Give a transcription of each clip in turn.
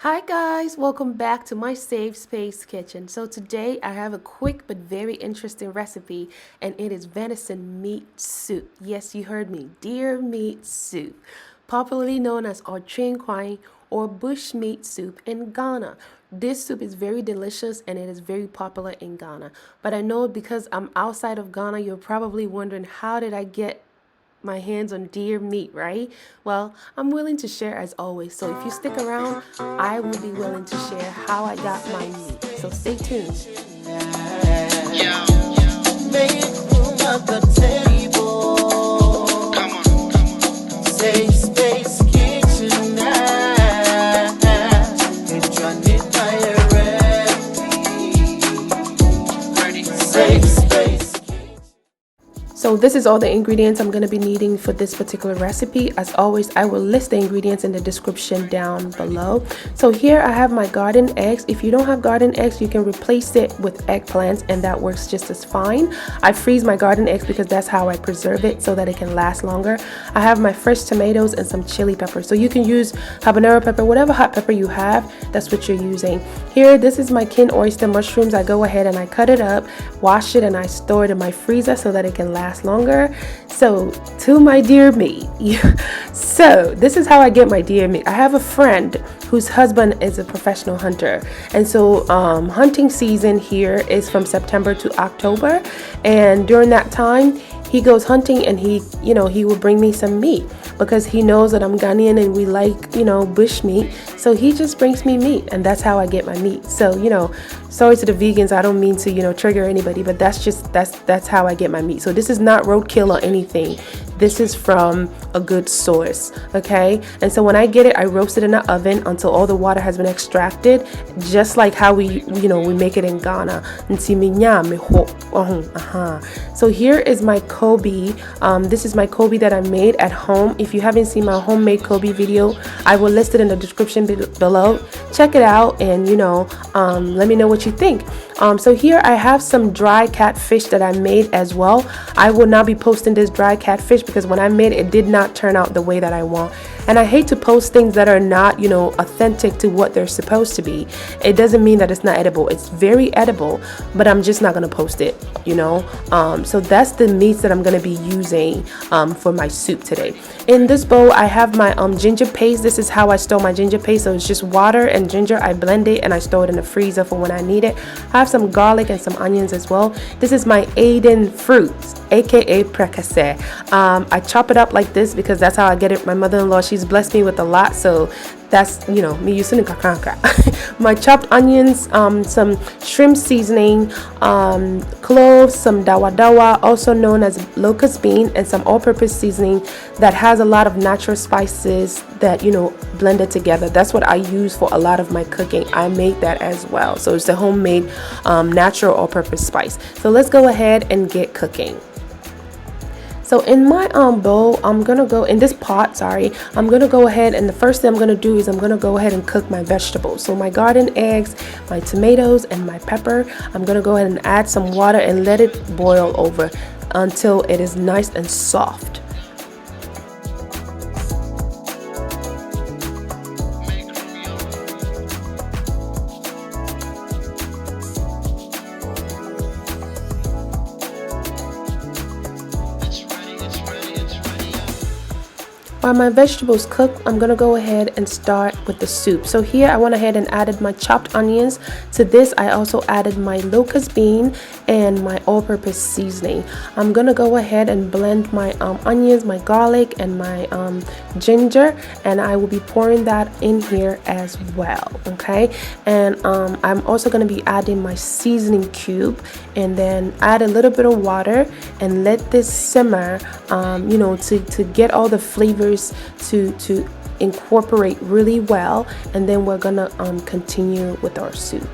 Hi guys, welcome back to my Safe Space Kitchen. So today I have a quick but very interesting recipe, and it is venison meat soup. Yes, you heard me, deer meat soup, popularly known as Otwe Nkwan or bush meat soup in Ghana. This soup is very delicious and it is very popular in Ghana. But I know because I'm outside of Ghana, you're probably wondering, how did I get my hands on deer meat, right? Well, I'm willing to share as always. So if you stick around, I will be willing to share how I got my meat. So stay tuned. Yeah. Make room at the table. Come on. Safe Space Kitchenette. It's running ready. Safe Space. So this is all the ingredients I'm going to be needing for this particular recipe. As always, I will list the ingredients in the description down below. So here I have my garden eggs. If you don't have garden eggs, you can replace it with eggplants and that works just as fine. I freeze my garden eggs because that's how I preserve it so that it can last longer. I have my fresh tomatoes and some chili pepper. So you can use habanero pepper, whatever hot pepper you have, that's what you're using. Here, this is my kin oyster mushrooms. I go ahead and I cut it up, wash it, and I store it in my freezer so that it can last longer. So to my deer meat. So this is how I get my deer meat. I have a friend whose husband is a professional hunter, and so hunting season here is from September to October, and during that time he goes hunting and he will bring me some meat because he knows that I'm Ghanaian and we like bush meat. So he just brings me meat, and that's how I get my meat. So sorry to the vegans, I don't mean to trigger anybody, but that's how I get my meat. So this is not roadkill or anything. This is from a good source, okay? And so when I get it, I roast it in the oven until all the water has been extracted, just like how we make it in Ghana. So here is my koobi. This is my koobi that I made at home. If you haven't seen my homemade koobi video, I will list it in the description below. Check it out and let me know what you think. So here I have some dry catfish that I made as well. I will not be posting this dry catfish because when I made it, it did not turn out the way that I want. And I hate to post things that are not, authentic to what they're supposed to be. It doesn't mean that it's not edible. It's very edible, but I'm just not going to post it, So that's the meats that I'm going to be using for my soup today. In this bowl, I have my ginger paste. This is how I store my ginger paste. So it's just water and ginger. I blend it and I store it in the freezer for when I need it. I have some garlic and some onions as well. This is my Aiden fruits, aka Prikese. I chop it up like this because that's how I get it. My mother-in-law, she's blessed me with a lot, so that's me using kakranka. My chopped onions, some shrimp seasoning, cloves, some dawa, also known as locust bean, and some all-purpose seasoning that has a lot of natural spices that blended together. That's what I use for a lot of my cooking. I make that as well. So it's a homemade natural all-purpose spice. So let's go ahead and get cooking. So in my bowl, I'm gonna go in this pot, I'm gonna go ahead, and the first thing I'm gonna do is I'm gonna go ahead and cook my vegetables. So my garden eggs, my tomatoes, and my pepper, I'm gonna go ahead and add some water and let it boil over until it is nice and soft. While my vegetables cook, I'm gonna go ahead and start with the soup. So here I went ahead and added my chopped onions. To this I also added my locust bean and my all-purpose seasoning. I'm gonna go ahead and blend my onions, my garlic, and my ginger, and I will be pouring that in here as well, okay? And I'm also gonna be adding my seasoning cube, and then add a little bit of water and let this simmer, to get all the flavors to incorporate really well, and then we're gonna continue with our soup.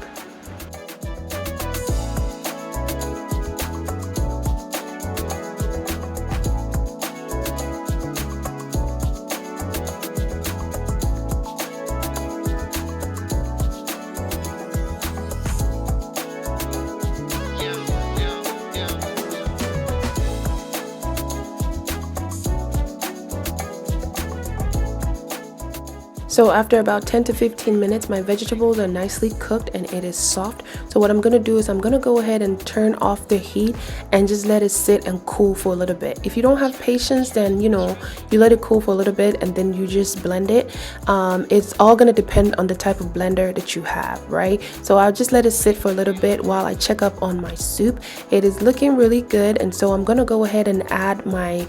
So after about 10 to 15 minutes, my vegetables are nicely cooked and it is soft. So what I'm going to do is I'm going to go ahead and turn off the heat and just let it sit and cool for a little bit. If you don't have patience, then you let it cool for a little bit and then you just blend it. It's all going to depend on the type of blender that you have, right? So I'll just let it sit for a little bit while I check up on my soup. It is looking really good, and so I'm going to go ahead and add my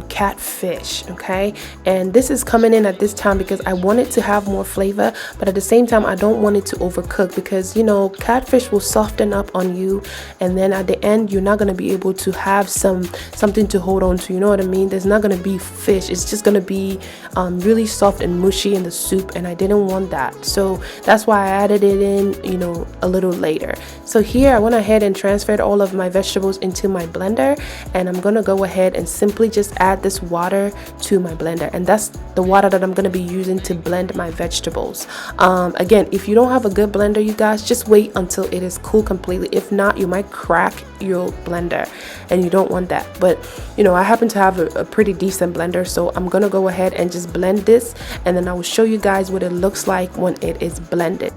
catfish, okay? And this is coming in at this time because I want it to have more flavor, but at the same time I don't want it to overcook, because catfish will soften up on you, and then at the end you're not going to be able to have something to hold on to, you know what I mean? There's not going to be fish. It's just going to be really soft and mushy in the soup, and I didn't want that. So that's why I added it in a little later. So here I went ahead and transferred all of my vegetables into my blender, and I'm going to go ahead and simply just add this water to my blender, and that's the water that I'm going to be using to blend my vegetables. Again, if you don't have a good blender, you guys, just wait until it is cool completely. If not, you might crack your blender, and you don't want that. But I happen to have a pretty decent blender, so I'm gonna go ahead and just blend this, and then I will show you guys what it looks like when it is blended.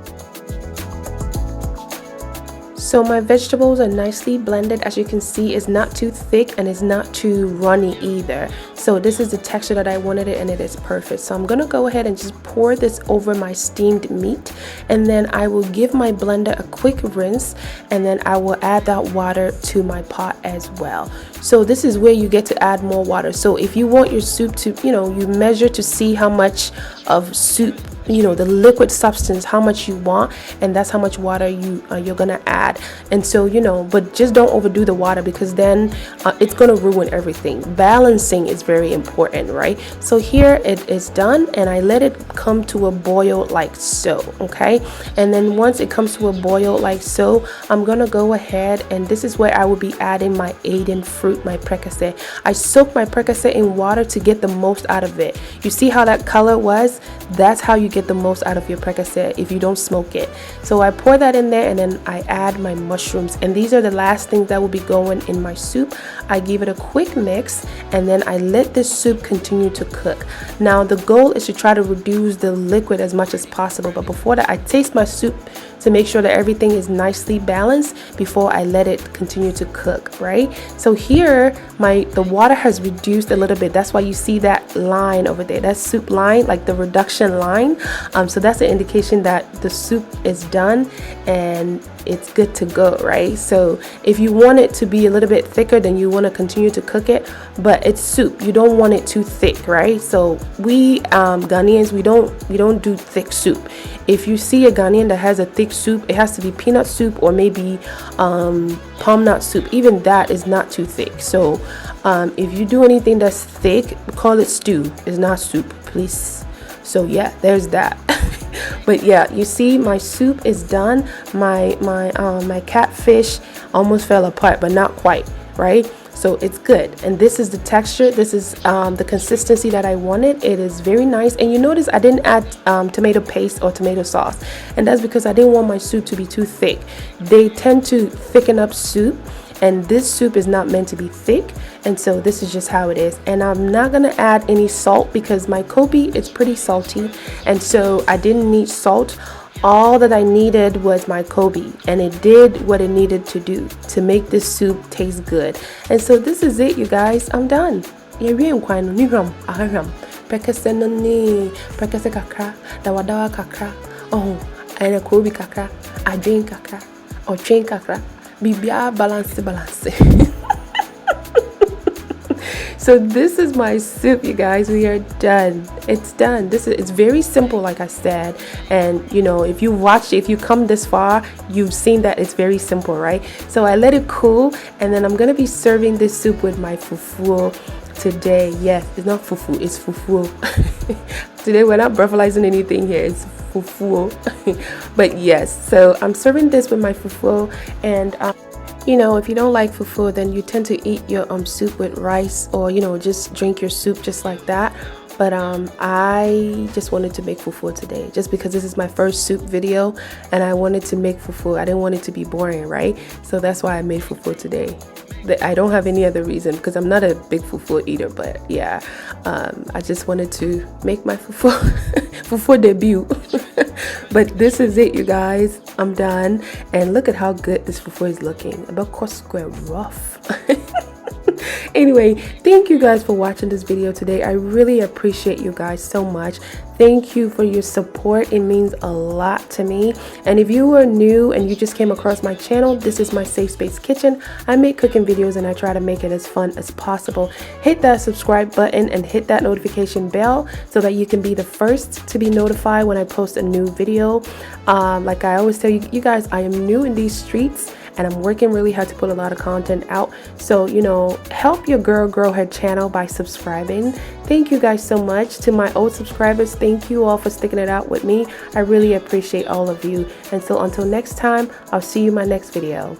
So my vegetables are nicely blended. As you can see, it's not too thick and it's not too runny either. So this is the texture that I wanted it, and it is perfect. So I'm gonna go ahead and just pour this over my steamed meat, and then I will give my blender a quick rinse, and then I will add that water to my pot as well. So this is where you get to add more water. So if you want your soup to, you measure to see how much of soup, the liquid substance, how much you want, and that's how much water you're gonna add. And so but just don't overdo the water, because then it's gonna ruin everything. Balancing is very important, right? So here it is done, and I let it come to a boil like so, okay? And then once it comes to a boil like so, I'm gonna go ahead, and this is where I will be adding my Aiden fruit, my Prikese. I soak my Prikese in water to get the most out of it. You see how that color was? That's how you get the most out of your Prikese if you don't smoke it. So I pour that in there, and then I add my mushrooms, and these are the last things that will be going in my soup. I give it a quick mix, and then I let this soup continue to cook. Now the goal is to try to reduce the liquid as much as possible, but before that I taste my soup to make sure that everything is nicely balanced before I let it continue to cook, right? So here the water has reduced a little bit. That's why you see that line over there, that soup line, like the reduction line. So that's an indication that the soup is done and it's good to go, right? So if you want it to be a little bit thicker, then you want to continue to cook it, but it's soup, you don't want it too thick, right? So we Ghanaians, we don't do thick soup. If you see a Ghanaian that has a thick soup, it has to be peanut soup or maybe palm nut soup. Even that is not too thick. So if you do anything that's thick, call it stew. It's not soup, please. So yeah, there's that. But yeah, you see my soup is done. My catfish almost fell apart, but not quite, right? So it's good, and this is the texture, this is the consistency that I wanted. It is very nice, and you notice I didn't add tomato paste or tomato sauce, and that's because I didn't want my soup to be too thick. They tend to thicken up soup, and this soup is not meant to be thick, and so this is just how it is. And I'm not gonna add any salt because my koobi is pretty salty, and so I didn't need salt. All that I needed was my koobi, and it did what it needed to do to make this soup taste good. And so this is it, you guys. I'm done. Prikese no ni, Prikese kakra, dawa kakra, and koobi kakra, Aiden kakra, or train kakra, bibia balance. So this is my soup, you guys. We are done. It's done. It's very simple, like I said. And if you come this far, you've seen that it's very simple, right? So I let it cool, and then I'm gonna be serving this soup with my fufu today. Yes, it's not fufu, it's fufu. Today we're not breathalyzing anything here. It's fufu. But yes, so I'm serving this with my fufu, and if you don't like fufu, then you tend to eat your soup with rice, or just drink your soup just like that. but I just wanted to make fufu today just because this is my first soup video and I wanted to make fufu. I didn't want it to be boring, right? So that's why I made fufu today. I don't have any other reason because I'm not a big fufu eater, but yeah, I just wanted to make my fufu fufu debut. But this is it, you guys. I'm done, and look at how good this fufu is looking. About course square rough. Anyway, thank you guys for watching this video today. I really appreciate you guys so much. Thank you for your support. It means a lot to me. And if you are new and you just came across my channel, this is my Safe Space Kitchen. I make cooking videos and I try to make it as fun as possible. Hit that subscribe button and hit that notification bell so that you can be the first to be notified when I post a new video. Like I always tell you guys, I am new in these streets and I'm working really hard to put a lot of content out. So, you know, help your girl grow her channel by subscribing. Thank you guys so much. To my old subscribers, thank you all for sticking it out with me. I really appreciate all of you. And so until next time, I'll see you in my next video.